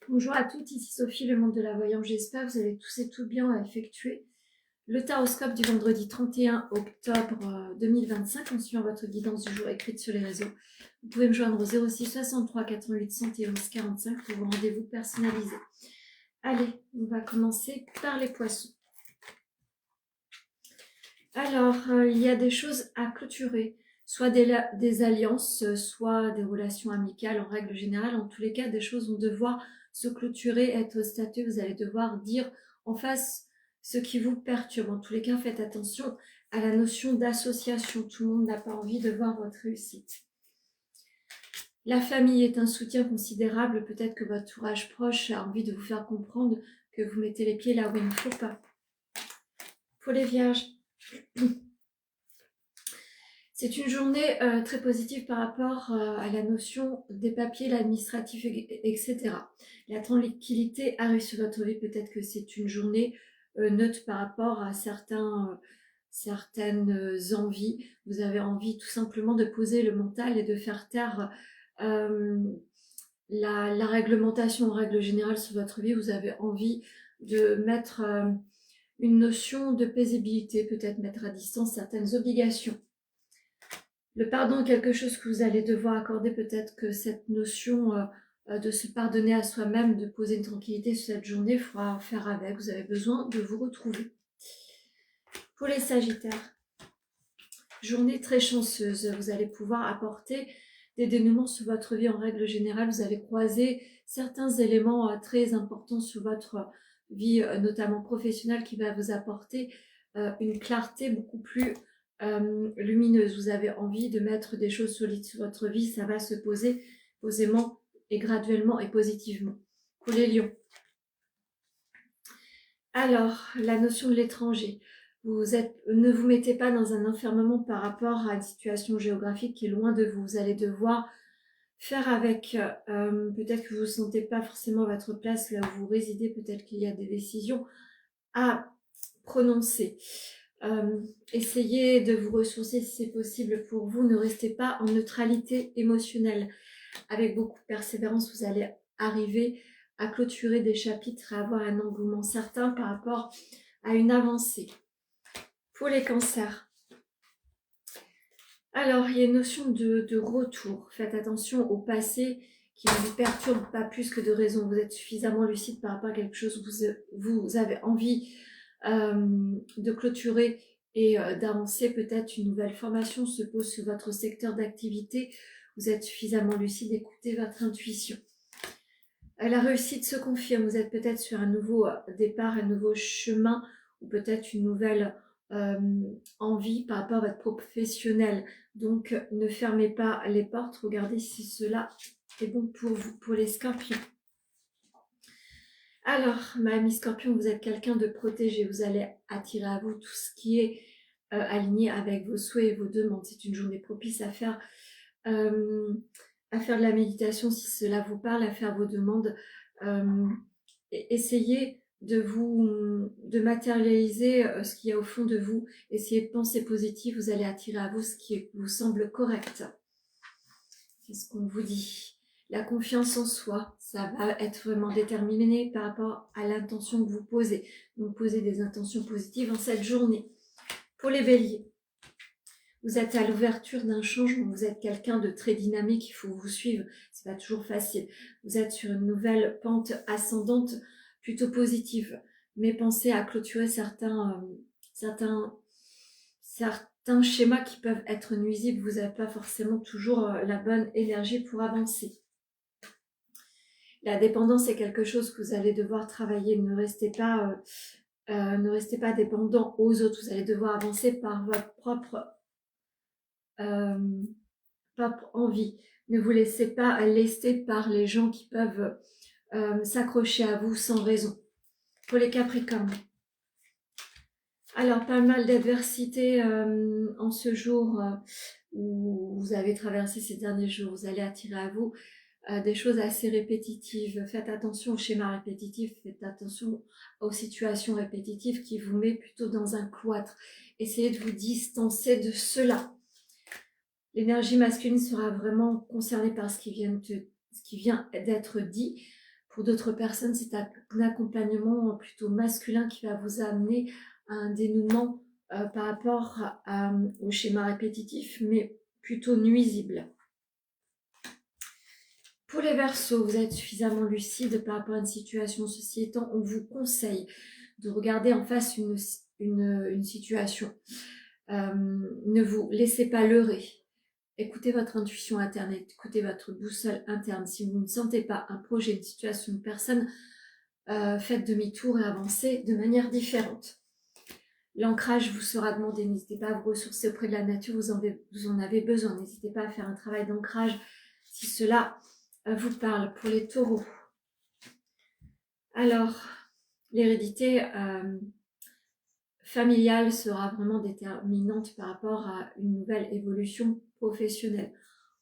Bonjour à toutes, ici Sophie, le monde de la voyance. J'espère que vous avez tous et tout bien effectué le taroscope du vendredi 31 octobre 2025 en suivant votre guidance du jour écrite sur les réseaux. Vous pouvez me joindre au 06 63 88 111 45 pour vos rendez-vous personnalisés. Allez, on va commencer par les poissons. Alors, il y a des choses à clôturer, soit des alliances, soit des relations amicales en règle générale. En tous les cas, des choses vont devoir se clôturer, être statut. Vous allez devoir dire en face ce qui vous perturbe. En tous les cas, faites attention à la notion d'association. Tout le monde n'a pas envie de voir votre réussite. La famille est un soutien considérable. Peut-être que votre entourage proche a envie de vous faire comprendre que vous mettez les pieds là où il ne faut pas. Pour les vierges, c'est une journée très positive par rapport à la notion des papiers, l'administratif, etc. La tranquillité arrive sur votre vie. Peut-être que c'est une journée neutre par rapport à certaines envies. Vous avez envie tout simplement de poser le mental et de faire taire la réglementation en règle générale sur votre vie. Vous avez envie de mettre une notion de paisibilité, peut-être mettre à distance certaines obligations. Le pardon est quelque chose que vous allez devoir accorder. Peut-être que cette notion de se pardonner à soi-même, de poser une tranquillité sur cette journée, il faudra faire avec. Vous avez besoin de vous retrouver. Pour les Sagittaires, journée très chanceuse. Vous allez pouvoir apporter des dénouements sur votre vie en règle générale. Vous allez croiser certains éléments très importants sur votre vie, notamment professionnelle, qui va vous apporter une clarté beaucoup plus lumineuse. Vous avez envie de mettre des choses solides sur votre vie. Ça va se poser posément et graduellement et positivement. Pour les lions. Alors, la notion de l'étranger. Ne vous mettez pas dans un enfermement par rapport à une situation géographique qui est loin de vous. Vous allez devoir faire avec. Peut-être que vous ne sentez pas forcément à votre place là où vous résidez. Peut-être qu'il y a des décisions à prononcer. Essayez de vous ressourcer si c'est possible pour vous. Ne restez pas en neutralité émotionnelle. Avec beaucoup de persévérance, vous allez arriver à clôturer des chapitres, à avoir un engouement certain par rapport à une avancée. Pour les cancers, alors il y a une notion de retour. Faites attention au passé qui ne vous perturbe pas plus que de raison. Vous êtes suffisamment lucide par rapport à quelque chose que vous avez envie de clôturer et d'avancer. Peut-être une nouvelle formation se pose sur votre secteur d'activité. Vous êtes suffisamment lucide, écoutez votre intuition. La réussite se confirme. Vous êtes peut-être sur un nouveau départ, un nouveau chemin ou peut-être une nouvelle envie par rapport à votre professionnel. Donc, ne fermez pas les portes. Regardez si cela est bon pour vous. Pour les scorpions. Alors, ma amie scorpion, vous êtes quelqu'un de protégé. Vous allez attirer à vous tout ce qui est aligné avec vos souhaits et vos demandes. C'est une journée propice à faire de la méditation si cela vous parle, à faire vos demandes. Essayez de matérialiser ce qu'il y a au fond de vous. Essayez de penser positif. Vous allez attirer à vous ce qui vous semble correct. Qu'est-ce qu'on vous dit ? La confiance en soi, ça va être vraiment déterminé par rapport à l'intention que vous posez. Donc, posez des intentions positives en cette journée. Pour les béliers, vous êtes à l'ouverture d'un changement. Vous êtes quelqu'un de très dynamique. Il faut vous suivre. C'est pas toujours facile. Vous êtes sur une nouvelle pente ascendante plutôt positive. Mais pensez à clôturer certains schémas qui peuvent être nuisibles. Vous n'avez pas forcément toujours la bonne énergie pour avancer. La dépendance est quelque chose que vous allez devoir travailler. Ne restez pas dépendant aux autres. Vous allez devoir avancer par votre propre envie. Ne vous laissez pas lester par les gens qui peuvent s'accrocher à vous sans raison. Pour les Capricornes. Alors, pas mal d'adversité en ce jour où vous avez traversé ces derniers jours. Vous allez attirer à vous des choses assez répétitives. Faites attention aux schémas répétitifs, faites attention aux situations répétitives qui vous mettent plutôt dans un cloître. Essayez de vous distancer de cela. L'énergie masculine sera vraiment concernée par ce qui vient d'être dit. Pour d'autres personnes, c'est un accompagnement plutôt masculin qui va vous amener à un dénouement par rapport au schéma répétitif, mais plutôt nuisible. Pour les Verseaux, vous êtes suffisamment lucide par rapport à une situation. Ceci étant, on vous conseille de regarder en face une situation. Ne vous laissez pas leurrer. Écoutez votre intuition interne, écoutez votre boussole interne. Si vous ne sentez pas un projet, une situation, une personne, faites demi-tour et avancez de manière différente. L'ancrage vous sera demandé. N'hésitez pas à vous ressourcer auprès de la nature, vous en avez besoin. N'hésitez pas à faire un travail d'ancrage si cela vous parle. Pour les taureaux, alors l'hérédité familiale sera vraiment déterminante par rapport à une nouvelle évolution professionnelle.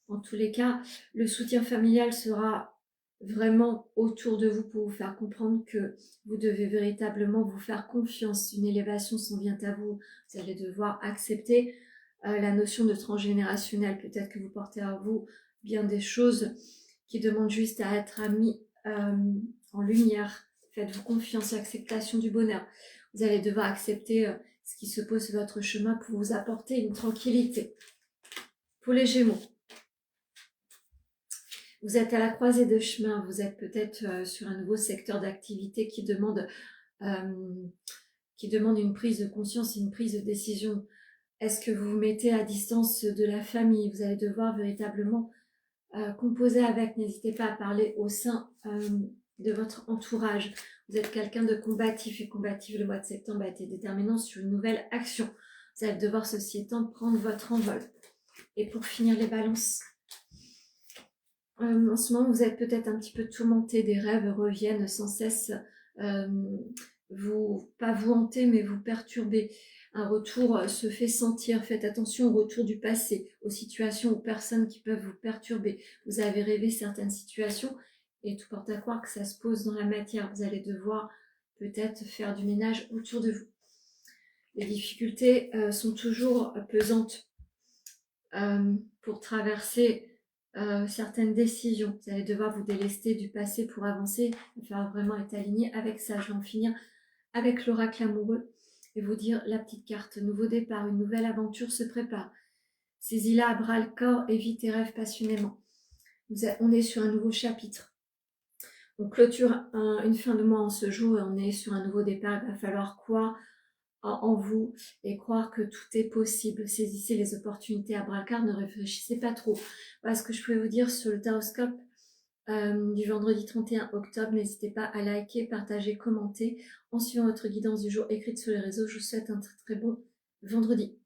En tous les cas, le soutien familial sera vraiment autour de vous pour vous faire comprendre que vous devez véritablement vous faire confiance. Une élévation s'en vient à vous. Vous allez devoir accepter la notion de transgénérationnel. Peut-être que vous portez à vous bien des choses qui demandent juste à être mis en lumière. Faites-vous confiance et acceptation du bonheur. Vous allez devoir accepter ce qui se pose sur votre chemin pour vous apporter une tranquillité. Pour les Gémeaux, vous êtes à la croisée de chemin, vous êtes peut-être sur un nouveau secteur d'activité qui demande une prise de conscience et une prise de décision. Est-ce que vous vous mettez à distance de la famille? Vous allez devoir véritablement composer avec. N'hésitez pas à parler au sein de votre entourage. Vous êtes quelqu'un de combatif et combatif. Le mois de septembre a été déterminant sur une nouvelle action. Vous allez devoir, ceci étant, prendre votre envol. Et pour finir, les balances. En ce moment, vous êtes peut-être un petit peu tourmenté, des rêves reviennent sans cesse, pas vous hanter, mais vous perturber. Un retour se fait sentir, faites attention au retour du passé, aux situations, aux personnes qui peuvent vous perturber. Vous avez rêvé certaines situations et tout porte à croire que ça se pose dans la matière. Vous allez devoir peut-être faire du ménage autour de vous. Les difficultés sont toujours pesantes pour traverser certaines décisions. Vous allez devoir vous délester du passé pour avancer. Il va falloir vraiment être aligné avec ça. Je vais en finir avec l'oracle amoureux et vous dire la petite carte. Nouveau départ, une nouvelle aventure se prépare. Saisis-la à bras le corps et vis tes rêves passionnément. On est sur un nouveau chapitre. On clôture une fin de mois en ce jour et on est sur un nouveau départ. Il va falloir croire en vous et croire que tout est possible. Saisissez les opportunités à bras-le-corps, ne réfléchissez pas trop. Voilà ce que je pouvais vous dire sur le Taroscope du vendredi 31 octobre. N'hésitez pas à liker, partager, commenter en suivant votre guidance du jour écrite sur les réseaux. Je vous souhaite un très très bon vendredi.